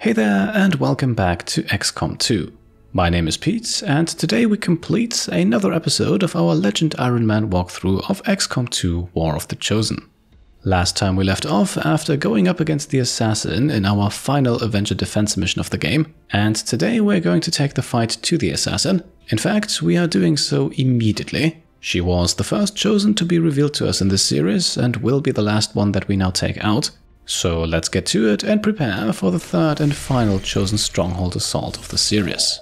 Hey there and welcome back to XCOM 2. My name is Pete and today we complete another episode of our Legend Ironman walkthrough of XCOM 2 War of the Chosen. Last time we left off after going up against the Assassin in our final Avenger defense mission of the game, and today we're going to take the fight to the Assassin. In fact, we are doing so immediately. She was the first Chosen to be revealed to us in this series and will be the last one that we now take out. So let's get to it and prepare for the third and final Chosen Stronghold assault of the series.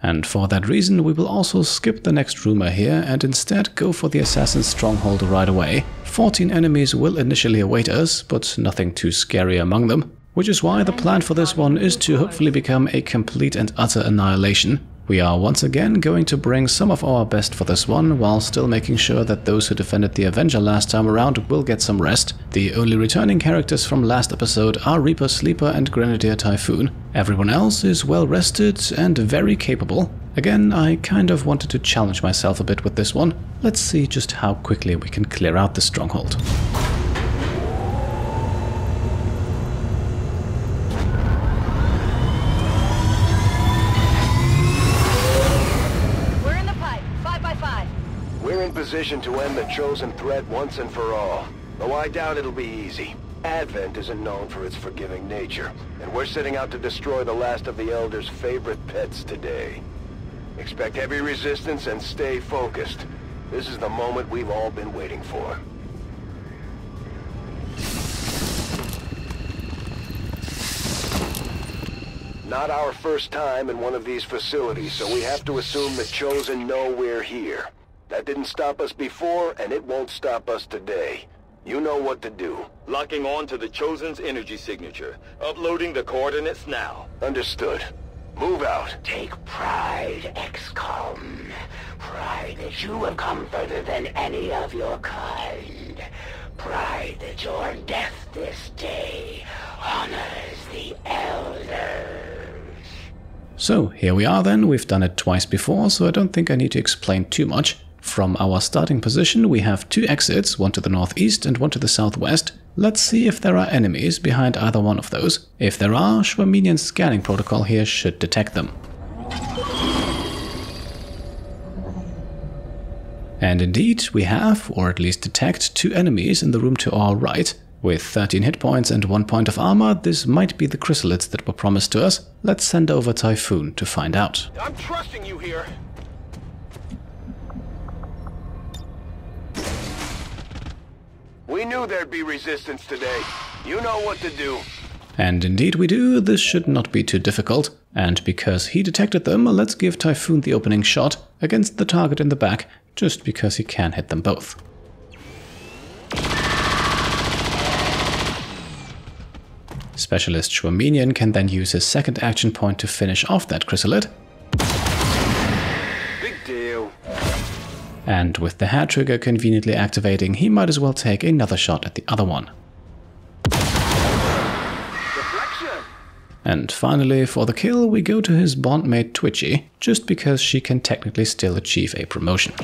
And for that reason we will also skip the next rumor here and instead go for the Assassin Stronghold right away. 14 enemies will initially await us, but nothing too scary among them, which is why the plan for this one is to hopefully become a complete and utter annihilation. We are once again going to bring some of our best for this one, while still making sure that those who defended the Avenger last time around will get some rest. The only returning characters from last episode are Reaper, Sleeper and Grenadier Typhoon. Everyone else is well rested and very capable. Again, I kind of wanted to challenge myself a bit with this one. Let's see just how quickly we can clear out the stronghold. Position to end the Chosen threat once and for all. Though I doubt it'll be easy. Advent isn't known for its forgiving nature, and we're setting out to destroy the last of the Elder's favorite pets today. Expect heavy resistance and stay focused. This is the moment we've all been waiting for. Not our first time in one of these facilities, so we have to assume the Chosen know we're here. That didn't stop us before, and it won't stop us today. You know what to do. Locking on to the Chosen's energy signature. Uploading the coordinates now. Understood. Move out. Take pride, XCOM. Pride that you have come further than any of your kind. Pride that your death this day honors the Elders. So here we are then. We've done it twice before, so I don't think I need to explain too much. From our starting position we have two exits, one to the northeast and one to the southwest. Let's see if there are enemies behind either one of those. If there are, Schwaminian's scanning protocol here should detect them. And indeed we have, or at least detect, two enemies in the room to our right. With 13 hit points and 1 point of armor, this might be the chrysalids that were promised to us. Let's send over Typhoon to find out. I'm trusting you here. We knew there'd be resistance today. You know what to do. And indeed we do. This should not be too difficult. And because he detected them, let's give Typhoon the opening shot against the target in the back, just because he can hit them both. Specialist Schwaminian can then use his second action point to finish off that chrysalid. Big deal. And with the hair trigger conveniently activating, he might as well take another shot at the other one. Deflection. And finally, for the kill, we go to his bondmate Twitchy, just because she can technically still achieve a promotion.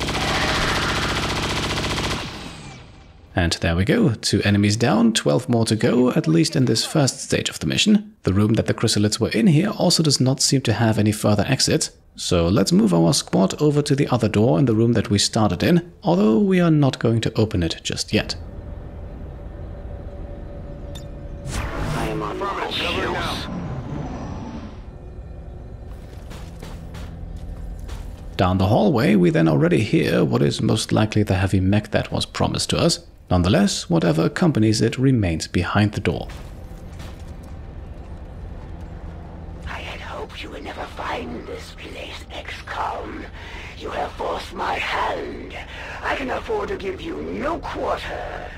And there we go, 2 enemies down, 12 more to go, at least in this first stage of the mission. The room that the chrysalids were in here also does not seem to have any further exits, so let's move our squad over to the other door in the room that we started in, although we are not going to open it just yet. I am on my heels. Down the hallway we then already hear what is most likely the heavy mech that was promised to us. Nonetheless, whatever accompanies it remains behind the door. I had hoped you would never find this place, XCOM. You have forced my hand. I can afford to give you no quarter.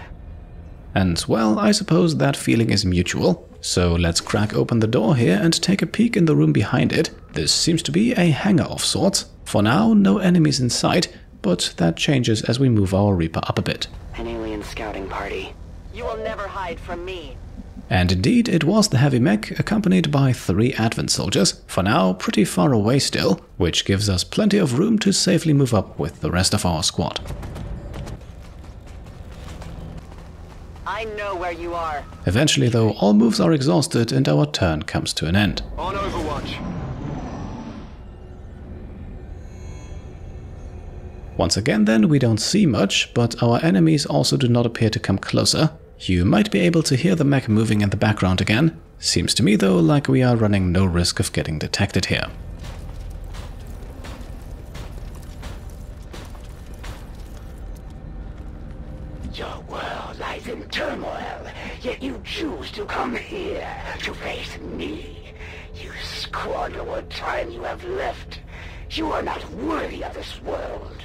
And well, I suppose that feeling is mutual. So let's crack open the door here and take a peek in the room behind it. This seems to be a hangar of sorts. For now, no enemies in sight, but that changes as we move our Reaper up a bit. An alien scouting party. You will never hide from me. And indeed, it was the heavy mech accompanied by 3 Advent soldiers, for now pretty far away still, which gives us plenty of room to safely move up with the rest of our squad. I know where you are. Eventually though, all moves are exhausted and our turn comes to an end. On Overwatch. Once again then, we don't see much, but our enemies also do not appear to come closer. You might be able to hear the mech moving in the background again. Seems to me though like we are running no risk of getting detected here. Your world lies in turmoil, yet you choose to come here to face me. You squander what time you have left. You are not worthy of this world.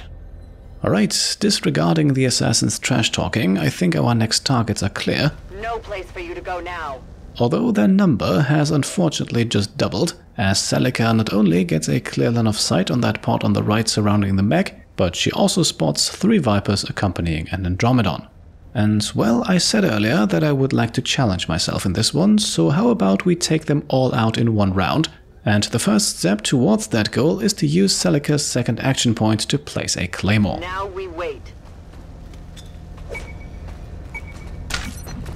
Alright, disregarding the assassin's trash talking, I think our next targets are clear. No place for you to go now. Although their number has unfortunately just doubled, as Celica not only gets a clear line of sight on that part on the right surrounding the mech, but she also spots 3 Vipers accompanying an Andromedon. And well, I said earlier that I would like to challenge myself in this one, so how about we take them all out in one round? And the first step towards that goal is to use Celica's second action point to place a claymore. Now we wait.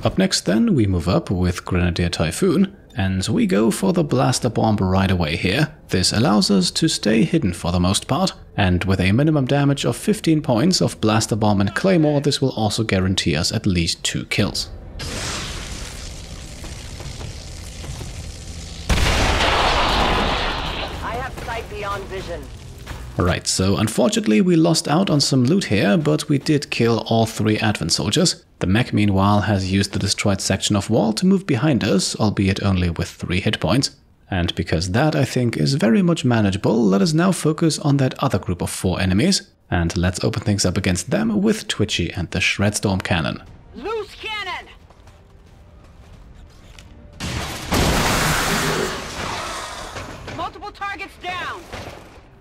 Up next then, we move up with Grenadier Typhoon, and we go for the Blaster Bomb right away here. This allows us to stay hidden for the most part, and with a minimum damage of 15 points of Blaster Bomb and Claymore, this will also guarantee us at least 2 kills. I have sight beyond vision. Right, so unfortunately we lost out on some loot here, but we did kill all 3 Advent soldiers. The mech meanwhile has used the destroyed section of wall to move behind us, albeit only with 3 hit points. And because that I think is very much manageable, let us now focus on that other group of 4 enemies. And let's open things up against them with Twitchy and the Shredstorm cannon. Loose cannon! Multiple targets down!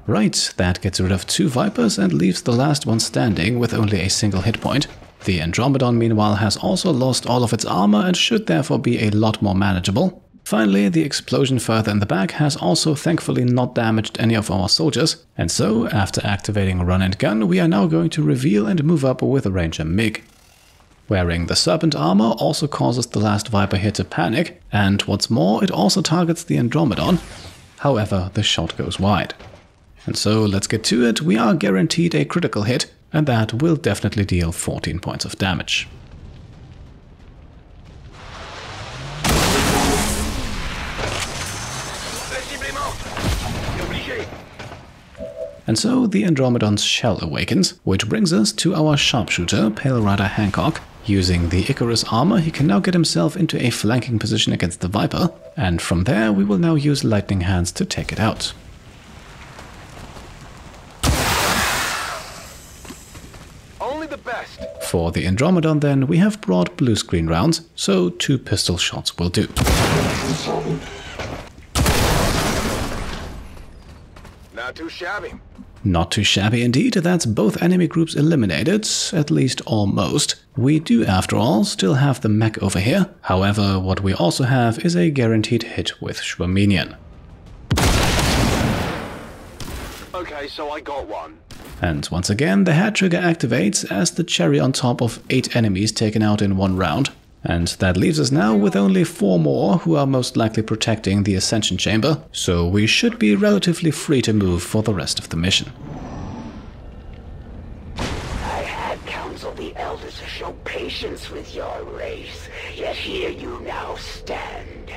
Right, that gets rid of 2 Vipers and leaves the last one standing with only a single hit point. The Andromedon meanwhile has also lost all of its armor and should therefore be a lot more manageable. Finally, the explosion further in the back has also thankfully not damaged any of our soldiers, and so, after activating Run and Gun, we are now going to reveal and move up with Ranger Mig. Wearing the Serpent armor also causes the last Viper here to panic, and what's more, it also targets the Andromedon. However, the shot goes wide. And so, let's get to it. We are guaranteed a critical hit, and that will definitely deal 14 points of damage. And so the Andromedon's shell awakens, which brings us to our sharpshooter, Pale Rider Hancock. Using the Icarus armor, he can now get himself into a flanking position against the Viper, and from there we will now use Lightning Hands to take it out. Only the best. For the Andromedon then, we have brought blue screen rounds, so 2 pistol shots will do. Not too shabby. Not too shabby indeed, that's both enemy groups eliminated, at least almost. We do, after all, still have the mech over here. However, what we also have is a guaranteed hit with Schwaminian. Okay, so I got one. And once again, the head trigger activates as the cherry on top of 8 enemies taken out in one round. And that leaves us now with only 4 more who are most likely protecting the Ascension Chamber, so we should be relatively free to move for the rest of the mission. I had counseled the elders to show patience with your race, yet here you now stand.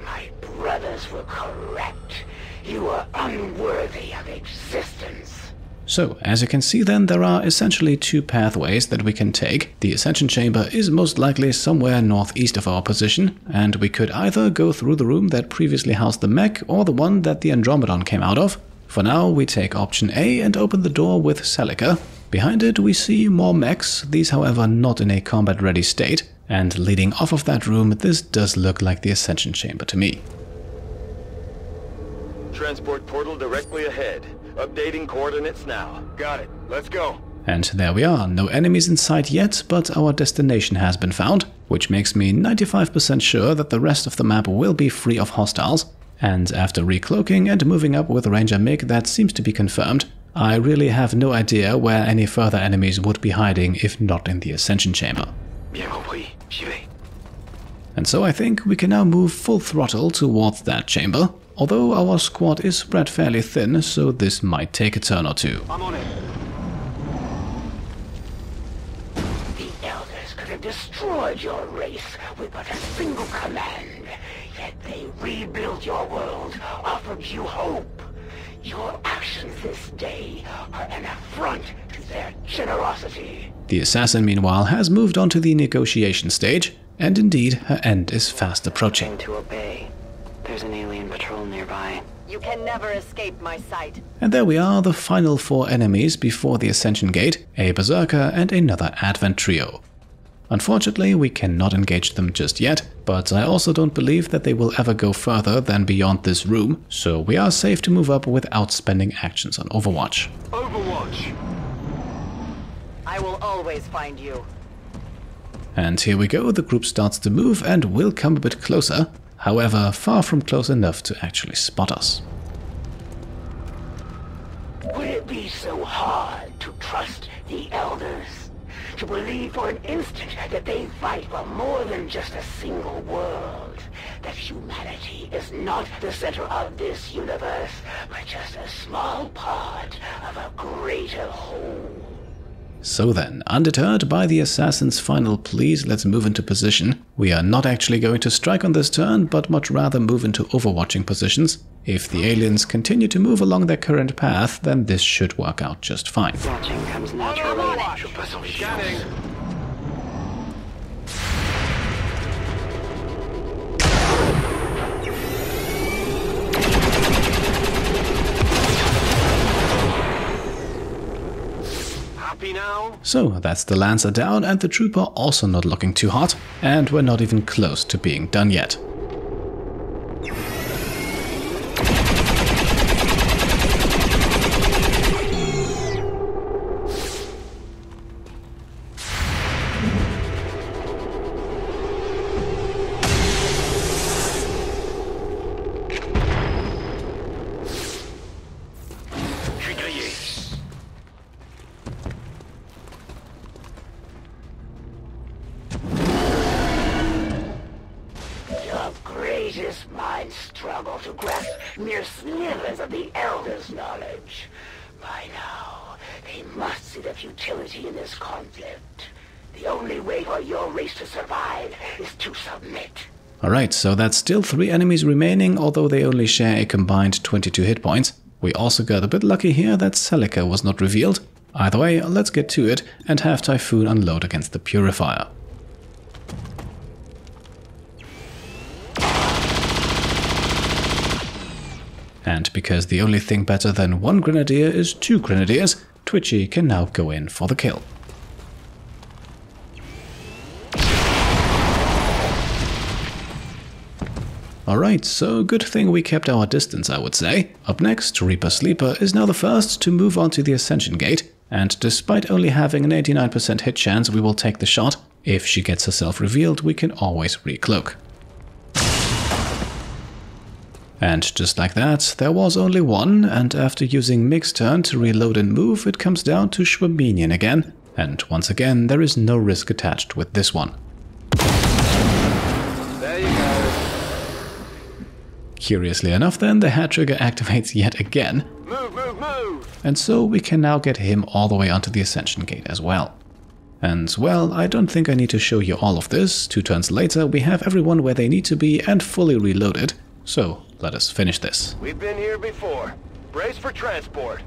My brothers were correct. You are unworthy of existence. So, as you can see then, there are essentially 2 pathways that we can take. The Ascension Chamber is most likely somewhere northeast of our position, and we could either go through the room that previously housed the mech or the one that the Andromedon came out of. For now, we take option A and open the door with Celica. Behind it we see more mechs, these however not in a combat-ready state, and leading off of that room, this does look like the Ascension Chamber to me. Transport portal directly ahead. Updating coordinates now. Got it. Let's go. And there we are, no enemies in sight yet, but our destination has been found, which makes me 95% sure that the rest of the map will be free of hostiles. And after recloaking and moving up with Ranger Mig, that seems to be confirmed. I really have no idea where any further enemies would be hiding if not in the Ascension Chamber. Bien compris. And so I think we can now move full throttle towards that chamber, although our squad is spread fairly thin, so this might take a turn or two. I'm on it. The Elders could have destroyed your race with but a single command, yet they rebuilt your world, offered you hope. Your actions this day are an affront to their generosity. The assassin, meanwhile, has moved on to the negotiation stage, and indeed, her end is fast approaching. To obey. There's an alien patrol nearby. You can never escape my sight. And there we are, the final 4 enemies before the Ascension Gate, a Berserker and another Advent trio. Unfortunately, we cannot engage them just yet, but I also don't believe that they will ever go further than beyond this room, so we are safe to move up without spending actions on Overwatch. Overwatch! I will always find you. And here we go, the group starts to move and will come a bit closer, however far from close enough to actually spot us. Would it be so hard to trust the Elders? To believe for an instant that they fight for more than just a single world? That humanity is not the center of this universe, but just a small part of a greater whole? So then, undeterred by the assassin's final pleas, let's move into position. We are not actually going to strike on this turn, but much rather move into overwatching positions. If the aliens continue to move along their current path, then this should work out just fine. Watching comes naturally. Scanning. Happy now? So that's the Lancer down and the Trooper also not looking too hot, and we're not even close to being done yet. Minds struggle to grasp mere slivers of the Elders' knowledge. By now, they must see the futility in this conflict. The only way for your race to survive is to submit. Alright, so that's still 3 enemies remaining, although they only share a combined 22 hit points. We also got a bit lucky here that Celica was not revealed. Either way, let's get to it and have Typhoon unload against the Purifier. And because the only thing better than 1 Grenadier is 2 Grenadiers, Twitchy can now go in for the kill. Alright, so good thing we kept our distance, I would say. Up next, Reaper Sleeper is now the first to move on to the Ascension Gate, and despite only having an 89% hit chance, we will take the shot. If she gets herself revealed, we can always recloak. And just like that, there was only 1, and after using Mig's turn to reload and move, it comes down to Schwabinian again. And once again, there is no risk attached with this one. There you go. Curiously enough then, the head trigger activates yet again. Move, move, move! And so we can now get him all the way onto the Ascension Gate as well. And well, I don't think I need to show you all of this. 2 turns later, we have everyone where they need to be and fully reloaded. So let us finish this. We've been here before. Brace for transport.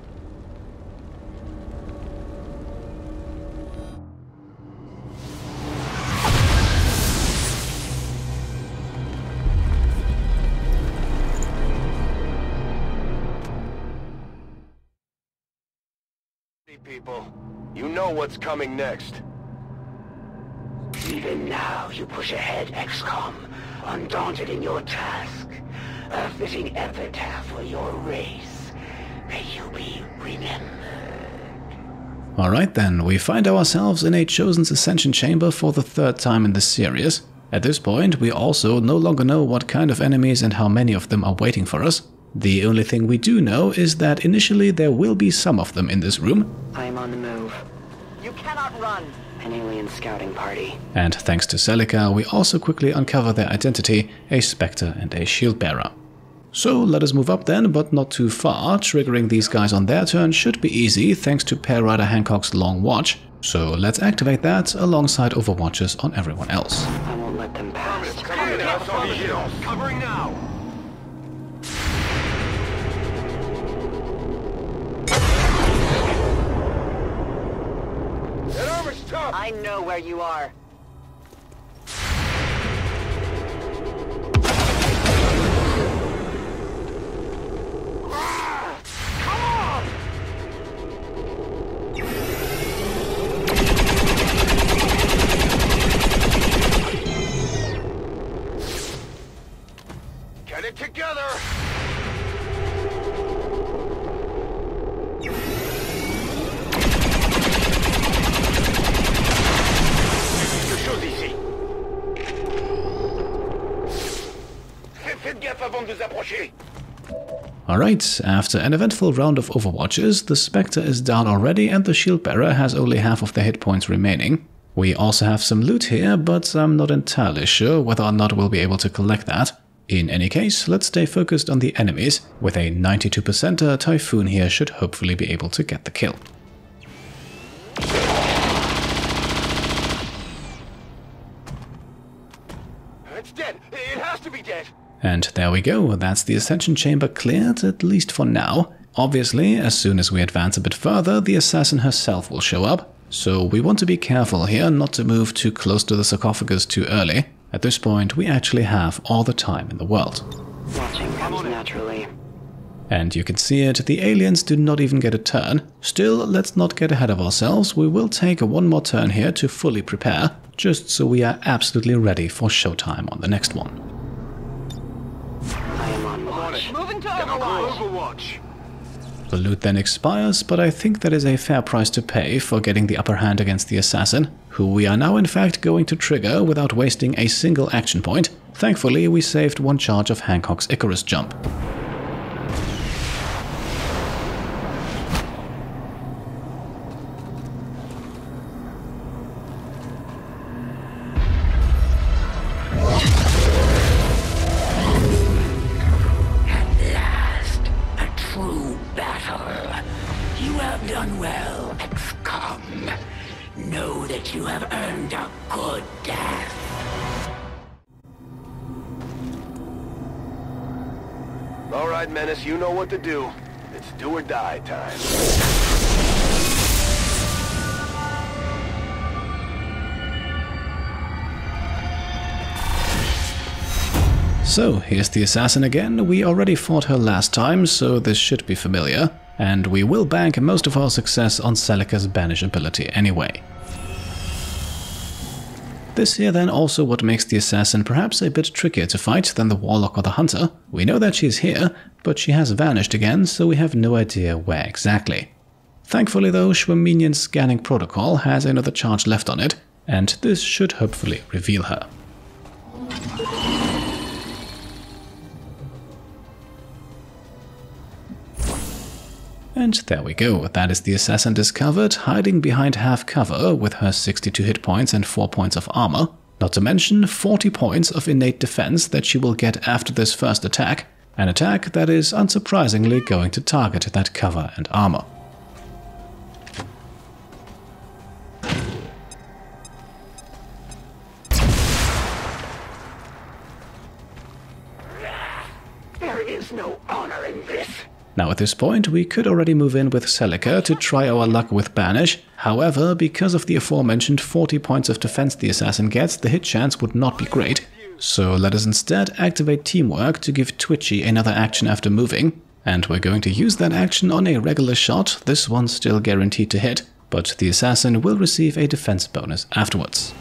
People, you know what's coming next. Even now, you push ahead, XCOM, undaunted in your task. A fitting epitaph for your race. May you be remembered. Alright then, we find ourselves in a Chosen's Ascension Chamber for the 3rd time in this series. At this point, we also no longer know what kind of enemies and how many of them are waiting for us. The only thing we do know is that initially there will be some of them in this room. I am on the move. You cannot run. An alien scouting party. And thanks to Celica, we also quickly uncover their identity, a Spectre and a Shield Bearer. So let us move up then, but not too far. Triggering these guys on their turn should be easy thanks to Pair Rider Hancock's Long Watch. So let's activate that alongside Overwatches on everyone else. I won't let them pass. Covering now! That armor's tough! I know where you are. Come on! Get it together! Faites gaffe avant de vous approcher! Alright, after an eventful round of Overwatches, the Spectre is down already and the Shield Bearer has only half of their hit points remaining. We also have some loot here, but I'm not entirely sure whether or not we'll be able to collect that. In any case, let's stay focused on the enemies. With a 92%, Typhoon here should hopefully be able to get the kill. It's dead! It has to be dead! And there we go, that's the Ascension Chamber cleared, at least for now. Obviously, as soon as we advance a bit further, the Assassin herself will show up. So we want to be careful here not to move too close to the sarcophagus too early. At this point, we actually have all the time in the world. Watching comes naturally. And you can see it, the aliens do not even get a turn. Still, let's not get ahead of ourselves, we will take one more turn here to fully prepare, just so we are absolutely ready for showtime on the next one. I am on watch. Moving to Overwatch! Overwatch. The loot then expires, but I think that is a fair price to pay for getting the upper hand against the Assassin, who we are now in fact going to trigger without wasting a single action point. Thankfully, we saved one charge of Hancock's Icarus jump. Done well, XCOM. Know that you have earned a good death. All right, Menace, you know what to do. It's do or die time. So, here's the Assassin again. We already fought her last time, so this should be familiar. And we will bank most of our success on Celica's banish ability anyway. This here then also what makes the Assassin perhaps a bit trickier to fight than the Warlock or the Hunter. We know that she's here, but she has vanished again, so we have no idea where exactly. Thankfully though, Schwaminian's scanning protocol has another charge left on it, and this should hopefully reveal her. And there we go, that is the Assassin discovered, hiding behind half cover with her 62 hit points and 4 points of armor, not to mention 40 points of innate defense that she will get after this first attack, an attack that is unsurprisingly going to target that cover and armor. There is no honor in this. Now at this point we could already move in with Celica to try our luck with Banish, however because of the aforementioned 40 points of defense the Assassin gets, the hit chance would not be great. So let us instead activate Teamwork to give Twitchy another action after moving, and we're going to use that action on a regular shot, this one's still guaranteed to hit, but the Assassin will receive a defense bonus afterwards.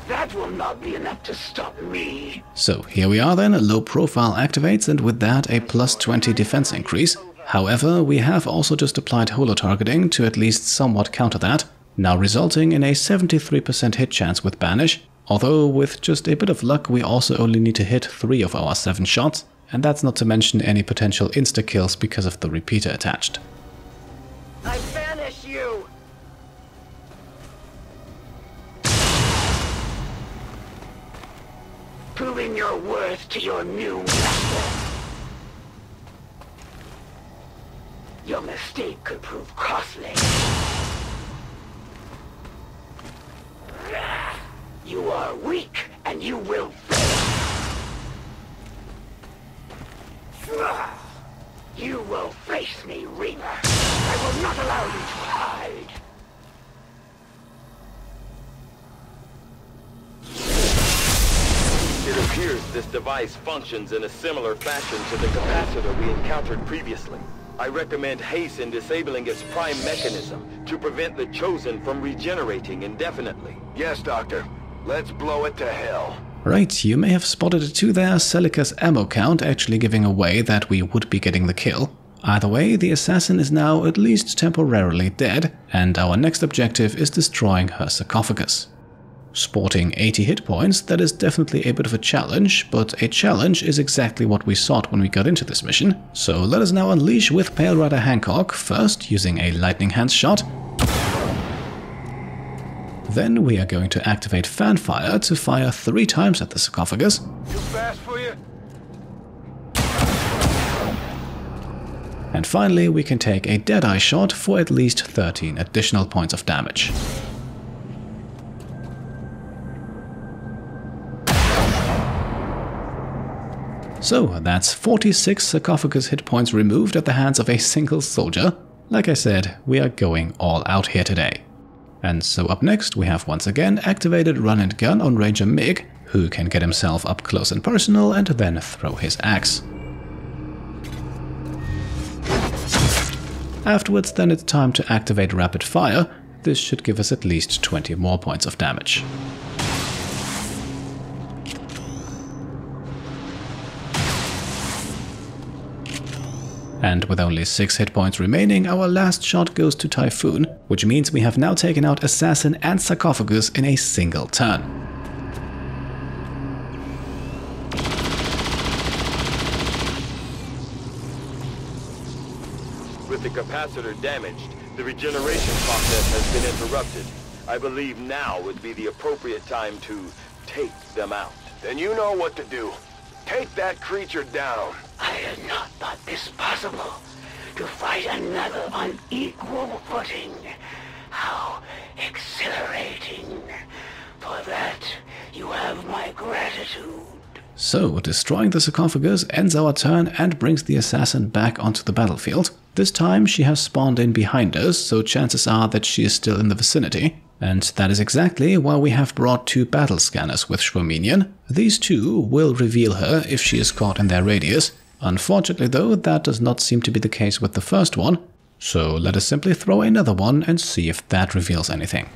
That will not be enough to stop me. So here we are then, low profile activates and with that a plus 20 defense increase. However, we have also just applied holo targeting to at least somewhat counter that, now resulting in a 73% hit chance with Banish, although with just a bit of luck we also only need to hit 3 of our 7 shots, and that's not to mention any potential insta-kills because of the repeater attached. I banish you! Proving your worth to your new master. Your mistake could prove costly. You are weak, and you will fail. You will face me, Reaper. I will not allow you to hide. It appears this device functions in a similar fashion to the capacitor we encountered previously. I recommend haste in disabling its prime mechanism to prevent the Chosen from regenerating indefinitely. Yes, Doctor. Let's blow it to hell. Right, you may have spotted it too there, Celica's ammo count actually giving away that we would be getting the kill. Either way, the assassin is now at least temporarily dead, and our next objective is destroying her sarcophagus. Sporting 80 hit points, that is definitely a bit of a challenge, but a challenge is exactly what we sought when we got into this mission. So let us now unleash with Pale Rider Hancock, first using a lightning hand shot. Then we are going to activate Fanfire to fire 3 times at the sarcophagus. Too fast for you? And finally we can take a Deadeye shot for at least 13 additional points of damage. So that's 46 sarcophagus hit points removed at the hands of a single soldier. Like I said, we are going all out here today. And so up next we have once again activated Run and Gun on Ranger Mig, who can get himself up close and personal and then throw his axe. Afterwards then it's time to activate Rapid Fire. This should give us at least 20 more points of damage. And with only 6 hit points remaining, our last shot goes to Typhoon, which means we have now taken out Assassin and Sarcophagus in a single turn. With the capacitor damaged, the regeneration process has been interrupted. I believe now would be the appropriate time to take them out. Then you know what to do. Take that creature down. I had not thought this possible. To fight another on equal footing. How exhilarating. For that, you have my gratitude. So, destroying the sarcophagus ends our turn and brings the assassin back onto the battlefield. This time she has spawned in behind us, so chances are that she is still in the vicinity. And that is exactly why we have brought 2 battle scanners with Schwaminian. These 2 will reveal her if she is caught in their radius. Unfortunately though, that does not seem to be the case with the first one. So let us simply throw another one and see if that reveals anything.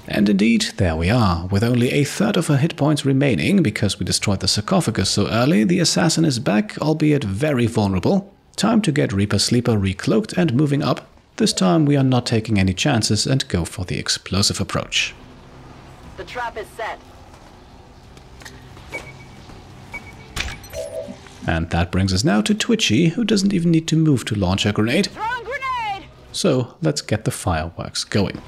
And indeed, there we are. With only a third of her hit points remaining, because we destroyed the sarcophagus so early, the assassin is back, albeit very vulnerable. Time to get Reaper Sleeper recloaked and moving up. This time we are not taking any chances and go for the explosive approach. The trap is set. And that brings us now to Twitchy, who doesn't even need to move to launch her grenade. Throwing grenade! So let's get the fireworks going.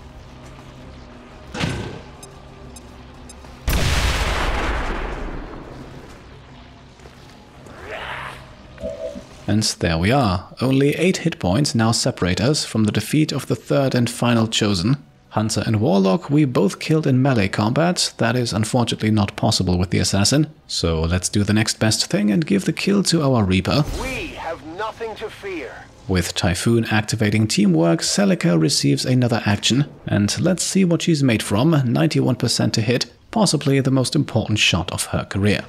And there we are. Only 8 hit points now separate us from the defeat of the third and final Chosen. Hunter and Warlock we both killed in melee combat. That is unfortunately not possible with the Assassin. So let's do the next best thing and give the kill to our Reaper. We have nothing to fear. With Typhoon activating Teamwork, Celica receives another action. And let's see what she's made from. 91% to hit, possibly the most important shot of her career.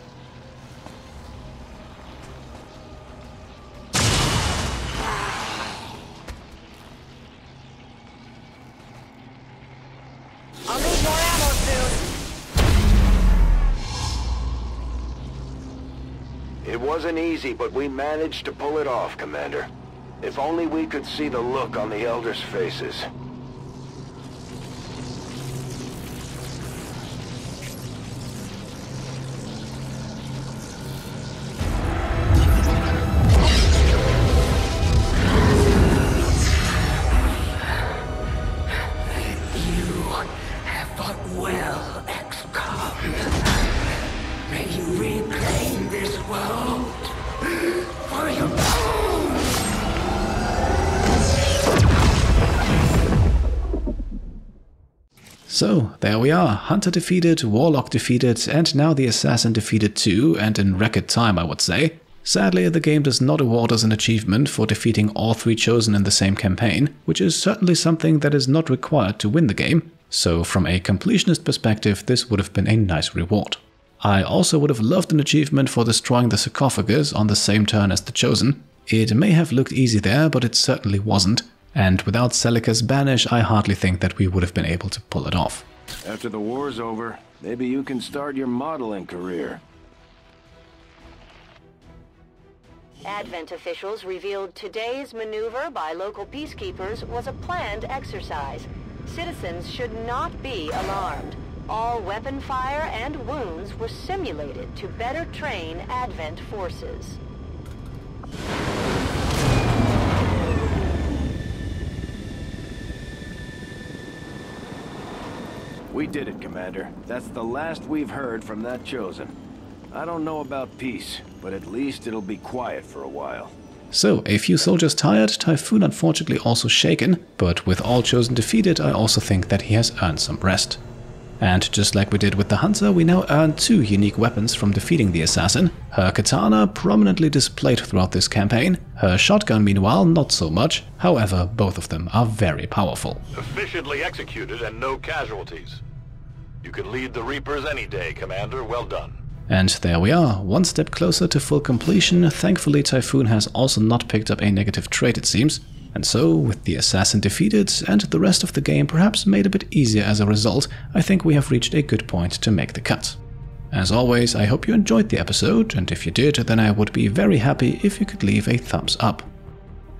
I'll need more ammo soon. It wasn't easy, but we managed to pull it off, Commander. If only we could see the look on the Elders' faces. fought well, XCOM. May you reclaim this world for your own. So, there we are. Hunter defeated, Warlock defeated, and now the Assassin defeated too, and in record time, I would say. Sadly, the game does not award us an achievement for defeating all 3 Chosen in the same campaign, which is certainly something that is not required to win the game, so from a completionist perspective this would have been a nice reward. I also would have loved an achievement for destroying the sarcophagus on the same turn as the Chosen. It may have looked easy there, but it certainly wasn't, and without Celica's banish I hardly think that we would have been able to pull it off. After the war's over, maybe you can start your modeling career. Advent officials revealed today's maneuver by local peacekeepers was a planned exercise. Citizens should not be alarmed. All weapon fire and wounds were simulated to better train Advent forces. We did it, Commander. That's the last we've heard from that Chosen. I don't know about peace, but at least it'll be quiet for a while. So, a few soldiers tired, Typhoon unfortunately also shaken, but with all Chosen defeated I also think that he has earned some rest. And just like we did with the Hunter, we now earn 2 unique weapons from defeating the Assassin. Her katana, prominently displayed throughout this campaign, her shotgun meanwhile not so much, however both of them are very powerful. Efficiently executed and no casualties. You can lead the Reapers any day, Commander. Well done. And there we are, one step closer to full completion. Thankfully Typhoon has also not picked up a negative trait it seems. And so, with the Assassin defeated and the rest of the game perhaps made a bit easier as a result, I think we have reached a good point to make the cut. As always, I hope you enjoyed the episode, and if you did, then I would be very happy if you could leave a thumbs up.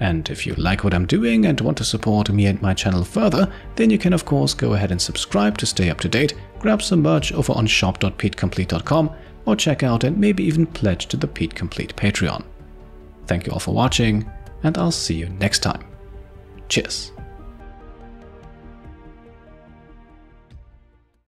And if you like what I'm doing and want to support me and my channel further, then you can of course go ahead and subscribe to stay up to date, grab some merch over on shop.petecomplete.com, or check out and maybe even pledge to the Pete Complete Patreon. Thank you all for watching, and I'll see you next time. Cheers!